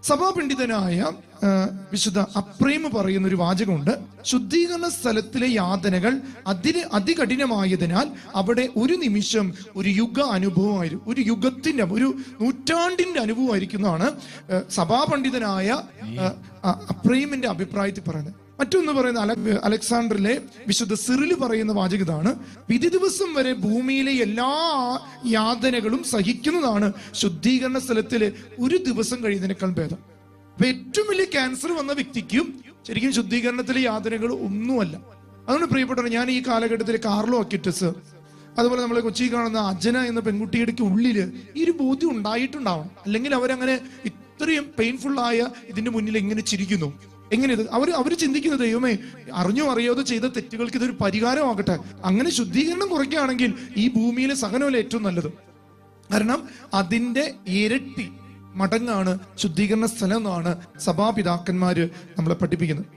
സഭാപണ്ഡിതനായ വിശുദ്ധ അപ്രേം പറയുന്ന ഒരു വാചകമുണ്ട്. ശുദ്ധീകരണ സ്ഥലത്തിലെ യാതനകൾ അതികഠിനമായതിനാൽ അവിടെ ഒരു നിമിഷം ഒരു യുഗ അനുഭവമായിരുന്നു, ഒരു യുഗത്തിന്റെ, ഒരു നൂറ്റാണ്ടിന്റെ അനുഭവമായിരിക്കുന്നതാണ് സഭാപണ്ഡിതനായ അപ്രേമിന്റെ അഭിപ്രായത്തിൽ പറയുന്നത്. മറ്റൊന്ന് പറയുന്ന അലക്സാണ്ടറിലെ വിശുദ്ധ സിറിൽ പറയുന്ന വാചകതാണ്: വിധി ദിവസം വരെ ഭൂമിയിലെ എല്ലാ യാതനകളും സഹിക്കുന്നതാണ് ശുദ്ധീകരണ സ്ഥലത്തില് ഒരു ദിവസം കഴിയുന്നതിനേക്കാൾ ഭേദം. അപ്പൊ ഏറ്റവും വലിയ ക്യാൻസർ വന്ന വ്യക്തിക്കും ശരിക്കും ശുദ്ധീകരണത്തിലെ യാതനകൾ ഒന്നുമല്ല. അതുകൊണ്ട് പ്രിയപ്പെട്ടവർ, ഞാൻ ഈ കാലഘട്ടത്തിൽ കാർലോ അക്വിറ്റസ്, അതുപോലെ നമ്മളെ കൊച്ചിയിൽ കാണുന്ന അജന എന്ന പെൺകുട്ടിയുടെ ഉള്ളില് ഈ ഒരു ബോധ്യം ഉണ്ടായിട്ടുണ്ടാവണം. അല്ലെങ്കിൽ അവരങ്ങനെ ഇത്രയും പെയിൻഫുള്ളായ ഇതിന്റെ മുന്നിൽ എങ്ങനെ ചിരിക്കുന്നു, എങ്ങനെ ഇത് അവർ ചിന്തിക്കുന്നത്, ദൈവമേ, അറിഞ്ഞോ അറിയാതെ ചെയ്ത തെറ്റുകൾക്ക് ഇതൊരു പരിഹാരമാകട്ടെ. അങ്ങനെ ശുദ്ധീകരണം കുറയ്ക്കുകയാണെങ്കിൽ ഈ ഭൂമിയിലെ സഹനമല്ല ഏറ്റവും നല്ലത്. കാരണം അതിന്റെ ഇരട്ടി മടങ്ങാണ് ശുദ്ധീകരണ സ്ഥലം എന്നാണ് സഭാപിതാക്കന്മാര് നമ്മളെ പഠിപ്പിക്കുന്നത്.